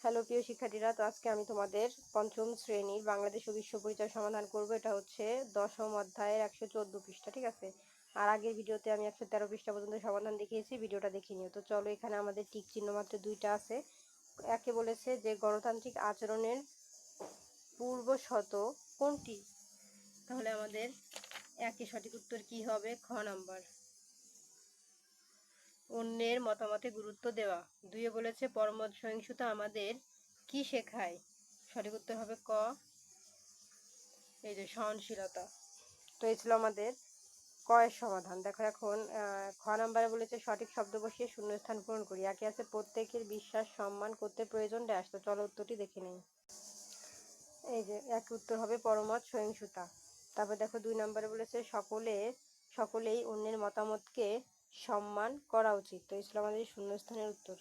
Hello প্রিয় শিক্ষার্থীরা, তো আজকে আমি তোমাদের পঞ্চম শ্রেণীর বাংলাদেশ ও বিশ্ব পরিচয় সমাধান করব। এটা হচ্ছে দশম অধ্যায়ের 114 পৃষ্ঠা, ঠিক আছে। আর আগের ভিডিওতে আমি 113 পৃষ্ঠা পর্যন্ত সমাধান দেখিয়েছি, ভিডিওটা দেখে নিও। তো চলো, এখানে আমাদের টিক চিহ্ন মাত্র দুইটা আছে। একে বলেছে যে গণতান্ত্রিক আচরণের পূর্বশত কোনটি, তাহলে আমাদের একে সঠিক উত্তর কি হবে? খ নাম্বার, অন্যের মতামতে গুরুত্ব দেওয়া। দুইয়ে বলেছে পরমত সহিংসতা আমাদের কি শেখায়, সঠিক উত্তর হবে ক, এই যে সহনশীলতা। তো এই ছিল আমাদের ক এর সমাধান। দেখো এখন খ নাম্বারে বলেছে সঠিক শব্দ বসিয়ে শূন্যস্থান পূরণ করি। একে আছে প্রত্যেকের বিশ্বাস সম্মান করতে প্রয়োজন ড্যাশ। তো চলো উত্তরটি দেখে নেই। এই যে এক উত্তর হবে পরমত সহিংসতা। তারপর দেখো দুই নম্বরে বলেছে সকলেই অন্যের মতামতকে সম্মান করা উচিত। তো এই ছিল আমাদের শূন্যস্থানের উত্তর।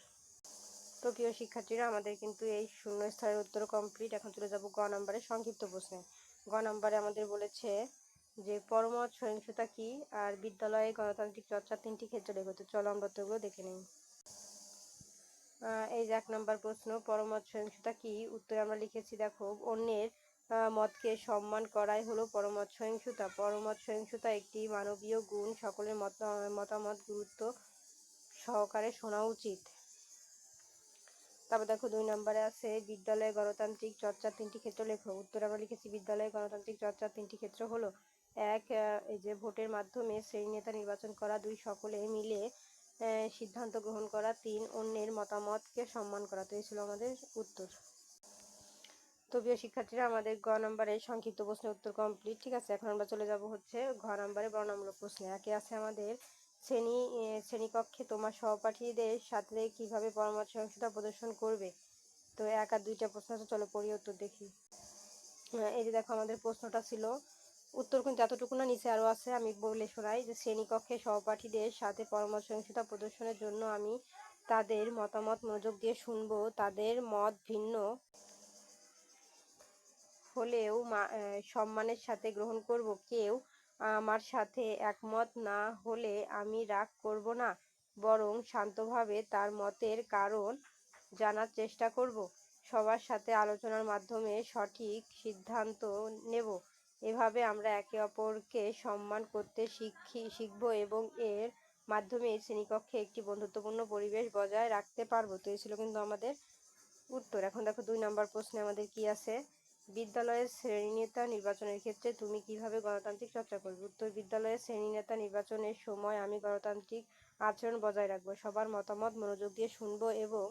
তো প্রিয় শিক্ষার্থীরা, আমাদের কিন্তু এই শূন্যস্থানের উত্তর কমপ্লিট। এখন চলে যাব গ নম্বরের সংক্ষিপ্ত প্রশ্নে। গ নম্বরে আমাদের বলেছে যে পরমত সহিংসতা কি, আর বিদ্যালয়ে গণতান্ত্রিক চর্চার তিনটি ক্ষেত্র লেখো। তো চলো আমরা উত্তরগুলো দেখে নিই। এই যে এক নম্বর প্রশ্ন, পরমত সহিংসতা কি, উত্তরে আমরা লিখেছি দেখো, অন্যের মতকে সম্মান করাই হলো পরমত সহিংসতা। পরমত সহিংসতা একটি মানবীয় গুণ, সকলের মতামত গুরুত্ব সহকারে শোনা উচিত। তারপর দেখো দুই নম্বরে আছে বিদ্যালয়ে গণতান্ত্রিক চর্চার তিনটি ক্ষেত্র লেখো। উত্তরে আমরা লিখেছি বিদ্যালয়ে গণতান্ত্রিক চর্চার তিনটি ক্ষেত্র হলো এক, এই যে ভোটের মাধ্যমে শ্রেণী নেতা নির্বাচন করা। দুই, সকলে মিলে সিদ্ধান্ত গ্রহণ করা। তিন, অন্যের মতামতকে সম্মান করা। তো এই ছিল আমাদের উত্তর। তো প্রিয় শিক্ষার্থীরা, আমাদের গ নম্বরে সংক্ষিপ্ত প্রশ্নের উত্তর কমপ্লিট, ঠিক আছে। এখন আমরা চলে যাব হচ্ছে ঘ নম্বরে বর্ণনামূলক প্রশ্নে। একে আছে আমাদের শ্রেণীকক্ষে তোমার সহপাঠীদের সাথে কিভাবে পরমত সহিংসতা প্রদর্শন করবে। তো এক আর দুইটা প্রশ্ন আছে, চলো পড়ি উত্তর দেখি। এই যে দেখো আমাদের প্রশ্নটা ছিল, উত্তর কিন্তু এতটুকু না, নিচে আরো আছে, আমি বলে শোনাই যে শ্রেণীকক্ষে সহপাঠীদের সাথে পরমত সহিংসতা প্রদর্শনের জন্য আমি তাদের মতামত মনোযোগ দিয়ে শুনবো। তাদের মত ভিন্ন হলেও সম্মানের সাথে গ্রহণ করব। কেউ আমার সাথে একমত না হলে আমি রাগ করব না, বরং শান্তভাবে তার মতের কারণ জানার চেষ্টা করব। সবার সাথে আলোচনার মাধ্যমে সঠিক সিদ্ধান্ত নেব। এভাবে আমরা একে অপরকে সম্মান করতে শিখব এবং এর মাধ্যমে শ্রেণীকক্ষে একটি বন্ধুত্বপূর্ণ পরিবেশ বজায় রাখতে পারবো। তো এই ছিল কিন্তু আমাদের উত্তর। এখন দেখো দুই নম্বর প্রশ্নে আমাদের কি আছে, বিদ্যালয়ের শ্রেণীনেতা নির্বাচনের ক্ষেত্রে তুমি কিভাবে গণতান্ত্রিক চর্চা করবে। উত্তর, বিদ্যালয়ের শ্রেণীনেতা নির্বাচনের সময় আমি গণতান্ত্রিক আচরণ বজায় রাখবো। সবার মতামত মনোযোগ দিয়ে শুনবো এবং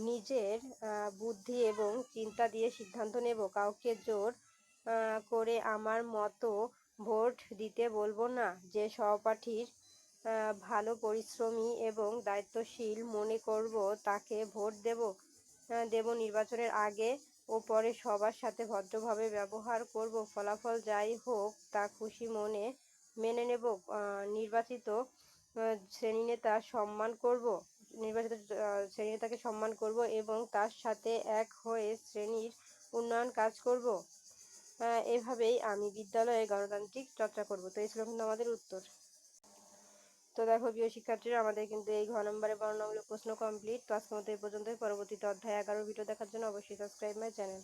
নিজের বুদ্ধি এবং চিন্তা দিয়ে সিদ্ধান্ত নেব। কাউকে জোর করে আমার মতো ভোট দিতে বলবো না। যে সহপাঠীর ভালো পরিশ্রমী এবং দায়িত্বশীল মনে করব তাকে ভোট দেব। নির্বাচনের আগে ও পরে সবার সাথে ভদ্রভাবে ব্যবহার করব। ফলাফল যাই হোক তা খুশি মনে মেনে নেব। নির্বাচিত শ্রেণীনেতাকে সম্মান করব এবং তার সাথে এক হয়ে শ্রেণীর উন্নয়ন কাজ করব। এভাবেই আমি বিদ্যালয়ে গণতান্ত্রিক চর্চা করব। তো এই ছিল কিন্তু আমাদের উত্তর। তো দেখো প্রিয় শিক্ষার্থীরা, আমাদের কিন্তু এই ঘ নম্বরে বর্ণনামূলক প্রশ্ন কমপ্লিট। তো আজকের মতো এই পর্যন্তই। পরবর্তীতে অধ্যায় 11 ভিডিও দেখার জন্য অবশ্যই সাবস্ক্রাইব মাই চ্যানেল।